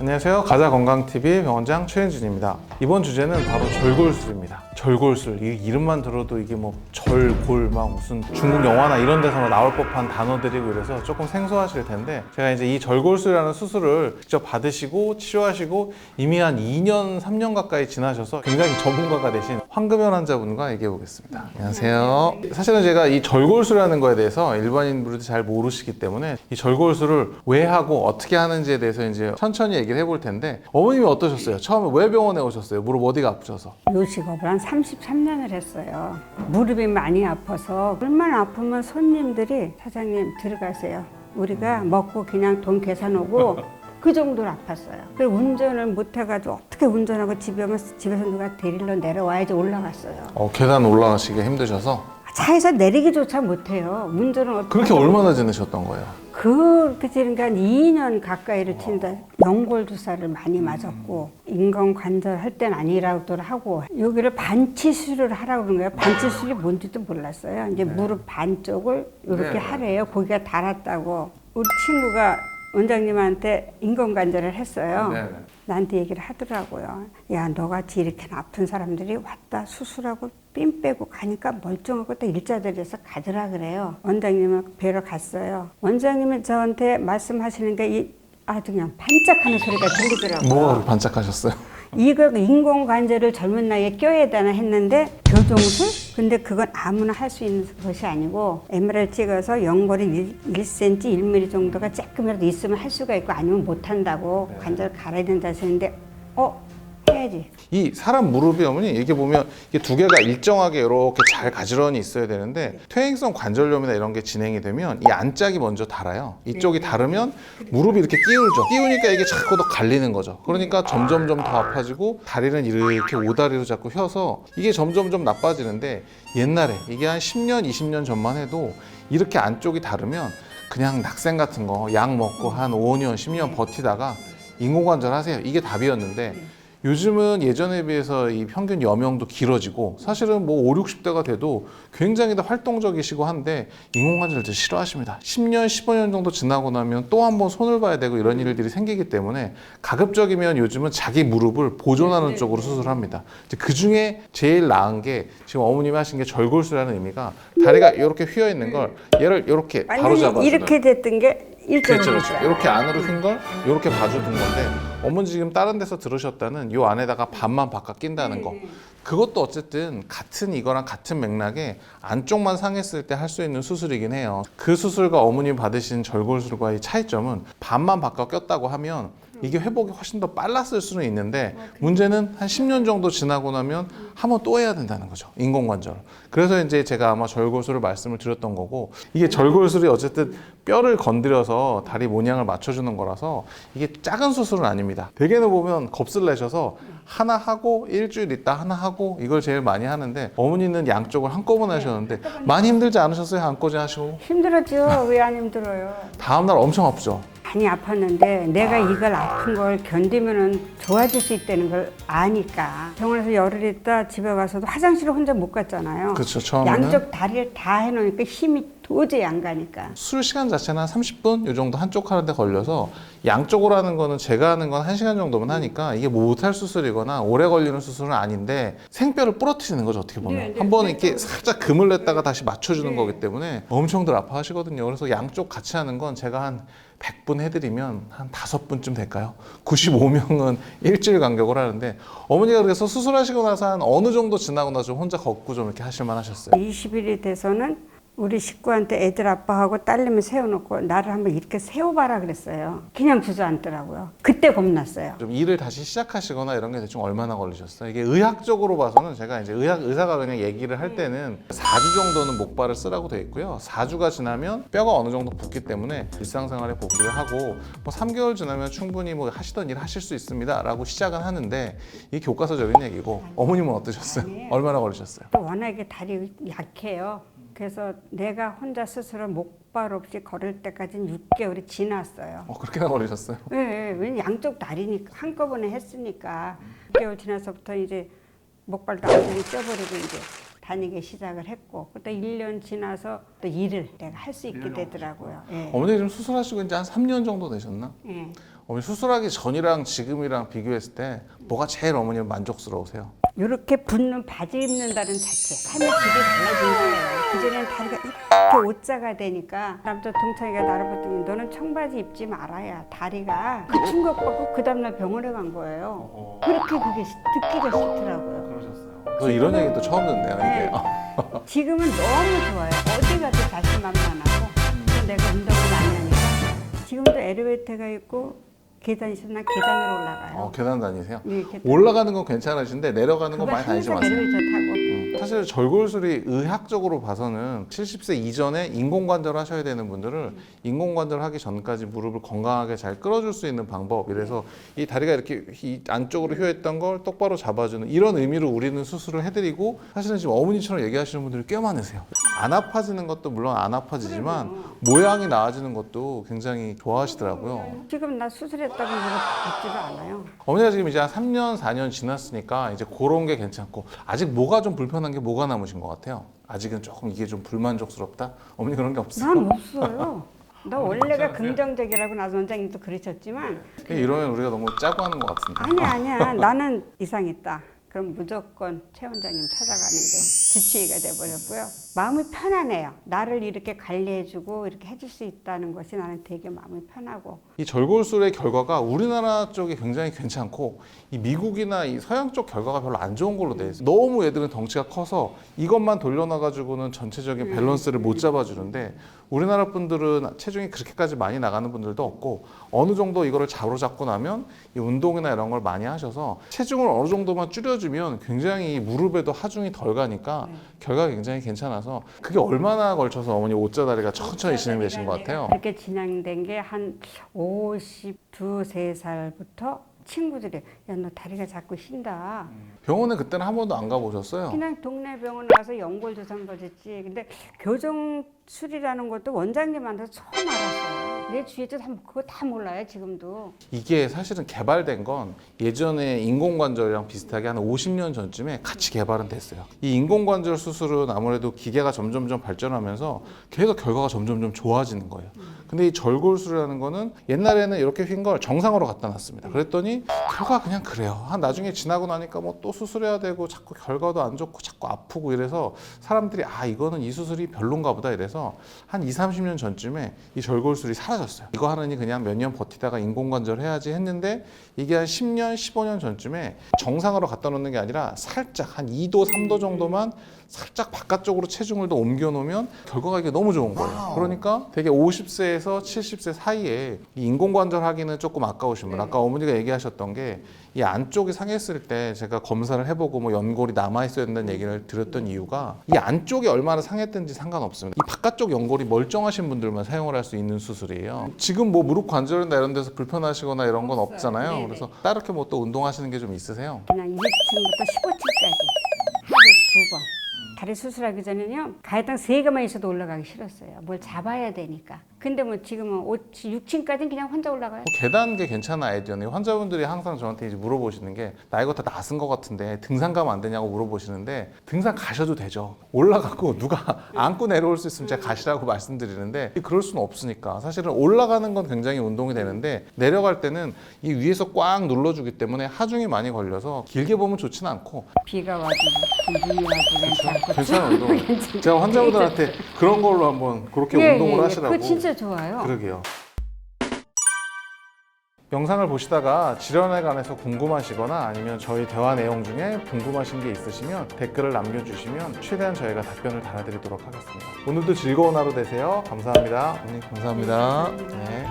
안녕하세요. 가자건강TV 병원장 최현준입니다. 이번 주제는 바로 절골술입니다. 절골술, 이 이름만 들어도 이게 뭐 절골 막 무슨 중국 영화나 이런 데서 나올 법한 단어들이고 이래서 조금 생소하실 텐데, 제가 이제 이 절골술이라는 수술을 직접 받으시고 치료하시고 이미 한 2년, 3년 가까이 지나셔서 굉장히 전문가가 되신 황금현 환자분과 얘기해 보겠습니다. 안녕하세요. 사실은 제가 이 절골술이라는 거에 대해서 일반인들도 잘 모르시기 때문에 이 절골술을 왜 하고 어떻게 하는지에 대해서 이제 천천히 얘기를 해볼 텐데, 어머님이 어떠셨어요? 처음에 왜 병원에 오셨어요? 무릎 어디가 아프셔서? 요 직업을 한 33년을 했어요. 무릎이 많이 아파서, 얼마나 아프면 손님들이 사장님 들어가세요. 우리가 먹고 그냥 돈 계산 오고 그 정도로 아팠어요. 그리고 운전을 못 해가지고 어떻게 운전하고 집에 오면 집에서 누가 데리러 내려와야지 올라갔어요. 계단 올라가시기 힘드셔서? 차에서 내리기조차 못해요. 운전을 어떻게 그렇게 얼마나 지내셨던 거예요? 그렇게 지니까 한 2년 가까이를 친다. 연골 주사를 많이 맞았고, 인공관절 할 땐 아니라고 하고, 여기를 반치술을 하라고 그런 거예요. 반치술이 뭔지도 몰랐어요. 이제 무릎 반쪽을 이렇게 하래요. 거기가 닳았다고. 우리 친구가 원장님한테 인공관절을 했어요. 나한테 얘기를 하더라고요. 야, 너같이 이렇게 아픈 사람들이 왔다 수술하고 핀 빼고 가니까 멀쩡하고 또 일자들에서 가더라 그래요. 원장님을 뵈러 갔어요. 원장님은 저한테 말씀하시는 게 아주 그냥 반짝하는 소리가 들리더라고요. 뭐가 그렇게 반짝하셨어요? 이거 인공관절을 젊은 나이에 껴야 되나 했는데, 교정술? 근데 그건 아무나 할 수 있는 것이 아니고, MRI 찍어서 연골이 1cm, 1mm 정도가 조금이라도 있으면 할 수가 있고, 아니면 못 한다고 관절 갈아야 된다 했는데, 해야지. 이 사람 무릎이 어머니 이게 보면 이게 두 개가 일정하게 이렇게 잘 가지런히 있어야 되는데, 퇴행성 관절염이나 이런 게 진행이 되면 이 안짝이 먼저 닳아요. 이쪽이 닳으면 무릎이 이렇게 끼울죠. 끼우니까 이게 자꾸 더 갈리는 거죠. 그러니까 점점점 더 아파지고 다리는 이렇게 오다리로 자꾸 휘어서 이게 점점점 나빠지는데, 옛날에 이게 한 10년, 20년 전만 해도 이렇게 안쪽이 닳으면 그냥 낙생 같은 거 약 먹고 한 5년, 10년 버티다가 인공관절 하세요. 이게 답이었는데, 요즘은 예전에 비해서 이 평균 여명도 길어지고, 사실은 뭐 5, 60대가 돼도 굉장히 더 활동적이시고 한데 인공관절을 싫어하십니다. 10년, 15년 정도 지나고 나면 또 한 번 손을 봐야 되고 이런 일들이 생기기 때문에, 가급적이면 요즘은 자기 무릎을 보존하는 쪽으로 수술합니다. 그 중에 제일 나은 게 지금 어머님이 하신 게 절골술이라는 의미가, 다리가 이렇게 휘어 있는 걸 얘를 이렇게 바로 잡아주는, 이렇게 됐던 게 그렇죠. 이렇게 안으로 휜 걸 이렇게 봐주는 건데, 어머니 지금 다른 데서 들으셨다는 요 안에다가 반만 바깥 낀다는 거, 그것도 어쨌든 같은 이거랑 같은 맥락에 안쪽만 상했을 때 할 수 있는 수술이긴 해요. 그 수술과 어머님 받으신 절골술과의 차이점은, 반만 바깥 꼈다고 하면 이게 회복이 훨씬 더 빨랐을 수는 있는데, 문제는 한 10년 정도 지나고 나면 한 번 또 해야 된다는 거죠, 인공관절. 그래서 이제 제가 아마 절골술을 말씀을 드렸던 거고, 이게 절골술이 어쨌든 뼈를 건드려서 다리 모양을 맞춰주는 거라서 이게 작은 수술은 아닙니다. 대개는 보면 겁을 내셔서 하나 하고 일주일 있다 하나 하고 이걸 제일 많이 하는데, 어머니는 양쪽을 한꺼번에 하셨는데 많이 힘들지 않으셨어요? 한꺼번에 하시고? 힘들었죠. 왜 안 힘들어요? 다음날 엄청 아프죠? 많이 아팠는데, 내가 이걸 아픈 걸 견디면은 좋아질 수 있다는 걸 아니까, 병원에서 열흘 있다 집에 가서도 화장실을 혼자 못 갔잖아요. 그렇죠. 처음에는 양쪽 다리를 다 해놓으니까 힘이 도저히 안 가니까. 수술 시간 자체는 한 30분 이 정도 한쪽 하는데 걸려서, 양쪽으로 하는 거는 제가 하는 건 1시간 정도면 하니까 이게 뭐 못할 수술이거나 오래 걸리는 수술은 아닌데, 생뼈를 부러뜨리는 거죠, 어떻게 보면. 한 번은 이렇게 살짝 금을 냈다가 다시 맞춰주는 거기 때문에 엄청들 아파하시거든요. 그래서 양쪽 같이 하는 건 제가 한 100분 해드리면 한 5분쯤 될까요? 95명은 일주일 간격으로 하는데, 어머니가 그래서 수술하시고 나서 한 어느 정도 지나고 나서 혼자 걷고 좀 이렇게 하실만 하셨어요? 20일이 돼서는 우리 식구한테 애들 아빠하고 딸내미 세워놓고 나를 한번 이렇게 세워봐라 그랬어요. 그냥 주저앉더라고요. 그때 겁났어요. 좀 일을 다시 시작하시거나 이런 게 대충 얼마나 걸리셨어요? 이게 의학적으로 봐서는, 제가 이제 의사가 그냥 얘기를 할 때는 4주 정도는 목발을 쓰라고 돼 있고요. 4주가 지나면 뼈가 어느 정도 붙기 때문에 일상생활에 복귀를 하고, 뭐 3개월 지나면 충분히 뭐 하시던 일 하실 수 있습니다 라고 시작은 하는데, 이게 교과서적인 얘기고. 어머님은 어떠셨어요? 얼마나 걸리셨어요? 워낙에 다리 약해요. 그래서 내가 혼자 스스로 목발 없이 걸을 때까지는 6개월이 지났어요. 그렇게나 걸리셨어요? 네, 왜냐면 양쪽 다리니까 한꺼번에 했으니까. 6개월 지나서부터 이제 목발도 완전히 쪄버리고 이제 다니기 시작을 했고 또 1년 지나서 또 일을 내가 할 수 있게 되더라고요. 예. 어머니 지금 수술하시고 이제 한 3년 정도 되셨나? 예. 어머니 수술하기 전이랑 지금이랑 비교했을 때 뭐가 제일 어머니는 만족스러우세요? 이렇게 붙는 바지 입는다는 자체 삶의 질이 달라진 거예요. 그전에는 다리가 이렇게 옷자가 되니까 남자 동창이가 나를 봤더니 너는 청바지 입지 말아야 다리가 그 충격 받고 그 다음날 병원에 간 거예요. 그렇게 그게 듣기가 싫더라고요. 그러셨어요. 저 이런 얘기 또 처음 듣네요. 네. 이게. 지금은 너무 좋아요. 어디 가도 자신만만하고 또 내가 운동을 많이 하니까 지금도 엘리베이터가 있고 계단 있으면 난 계단으로 올라가요. 계단 다니세요? 네, 계단. 올라가는 건 괜찮으신데 내려가는 건 많이 다니지 항상 마세요. 엘리베이터 타고. 사실 절골술이 의학적으로 봐서는 70세 이전에 인공관절 하셔야 되는 분들을 인공관절 하기 전까지 무릎을 건강하게 잘 끌어줄 수 있는 방법. 이래서 이 다리가 이렇게 이 안쪽으로 휘어있던 걸 똑바로 잡아주는 이런 의미로 우리는 수술을 해드리고, 사실은 지금 어머니처럼 얘기하시는 분들이 꽤 많으세요. 안 아파지는 것도 물론 안 아파지지만 모양이 나아지는 것도 굉장히 좋아하시더라고요. 지금 나 수술했다고 물어보지도 않아요. 어머니가 지금 이제 한 3년, 4년 지났으니까 이제 그런 게 괜찮고, 아직 뭐가 좀 불편한 게 뭐가 남으신 것 같아요? 아직은 조금 이게 좀 불만족스럽다? 어머니 그런 게 없어요? 난 없어요. 나 원래가 긍정적이라고 나 원장님도 그러셨지만 이러면 우리가 너무 짜고 하는 것 같은데. 아니야. 나는 이상 있다. 그럼 무조건 최 원장님 찾아가는 게 지치기가 돼버렸고요. 마음이 편하네요. 나를 이렇게 관리해주고 이렇게 해줄 수 있다는 것이 나는 되게 마음이 편하고. 이 절골술의 결과가 우리나라 쪽이 굉장히 괜찮고, 이 미국이나 이 서양 쪽 결과가 별로 안 좋은 걸로 돼 있어요. 너무 얘들은 덩치가 커서 이것만 돌려놔가지고는 전체적인 밸런스를 못 잡아주는데, 우리나라 분들은 체중이 그렇게까지 많이 나가는 분들도 없고, 어느 정도 이거를 잡고 나면 이 운동이나 이런 걸 많이 하셔서 체중을 어느 정도만 줄여주면 굉장히 무릎에도 하중이 덜 가니까 결과가 굉장히 괜찮아서, 그게 얼마나 걸쳐서 어머니 옷자다리가 천천히 진행되신 것 같아요? 그렇게 진행된 게 한 52, 3살부터 친구들이 야, 너 다리가 자꾸 쉰다. 병원에 그때는 한 번도 안 가보셨어요? 그냥 동네 병원 가서 연골 조상 거졌지. 근데 교정술이라는 것도 원장님한테 처음 알았어요. 내 주위에도 그거 다 몰라요, 지금도. 이게 사실은 개발된 건 예전에 인공관절이랑 비슷하게 한 50년 전쯤에 같이 개발은 됐어요. 이 인공관절 수술은 아무래도 기계가 점점점 발전하면서 계속 결과가 점점점 좋아지는 거예요. 근데 이 절골술이라는 거는 옛날에는 이렇게 휜 걸 정상으로 갖다 놨습니다. 그랬더니 결과가 그냥 그래요. 한 나중에 지나고 나니까 뭐 또 수술해야 되고 자꾸 결과도 안 좋고 자꾸 아프고 이래서 사람들이 이거는 이 수술이 별론가 보다 이래서 한 20, 30년 전쯤에 이 절골술이 사라졌어요. 이거 하느니 그냥 몇 년 버티다가 인공관절 해야지 했는데, 이게 한 10년, 15년 전쯤에 정상으로 갖다 놓는 게 아니라 살짝 한 2도, 3도 정도만 살짝 바깥쪽으로 체중을 더 옮겨 놓으면 결과가 이게 너무 좋은 거예요. 그러니까 되게 50세에서 70세 사이에 이 인공관절 하기는 조금 아까우신 분, 아까 어머니가 얘기하셨던 게 이 안쪽이 상했을 때 제가 검사를 해보고 뭐 연골이 남아있어야 된다는 얘기를 드렸던 이유가, 이 안쪽이 얼마나 상했든지 상관없습니다. 이 바깥쪽 연골이 멀쩡하신 분들만 사용을 할 수 있는 수술이에요. 지금 뭐 무릎 관절이나 이런 데서 불편하시거나 이런 건 없잖아요. 네네. 그래서 다르게 뭐 또 운동하시는 게 좀 있으세요? 그냥 2층부터 15층까지 하루에 2번. 다리 수술하기 전에는요, 가해당 3개만 있어도 올라가기 싫었어요. 뭘 잡아야 되니까. 근데 뭐 지금은 6층까지는 그냥 혼자 올라가요. 계단계 괜찮은 아이디어네요. 환자분들이 항상 저한테 이제 물어보시는 게, 나 이거 다 낯선 것 같은데 등산 가면 안 되냐고 물어보시는데, 등산 가셔도 되죠. 올라가고 누가 안고 내려올 수 있으면 제가 가시라고 말씀드리는데, 그럴 수는 없으니까. 사실은 올라가는 건 굉장히 운동이 되는데, 내려갈 때는 이 위에서 꽉 눌러주기 때문에 하중이 많이 걸려서 길게 보면 좋지는 않고. 비가 와도 눈이 와도 괜찮고. 괜찮은 운동. 제가 환자분들한테 그런 걸로 한번 그렇게 운동을 하시라고. 그거 진짜 좋아요. 그러게요. 영상을 보시다가 질환에 관해서 궁금하시거나 아니면 저희 대화 내용 중에 궁금하신 게 있으시면 댓글을 남겨주시면 최대한 저희가 답변을 달아드리도록 하겠습니다. 오늘도 즐거운 하루 되세요. 감사합니다. 어머니 감사합니다. 네.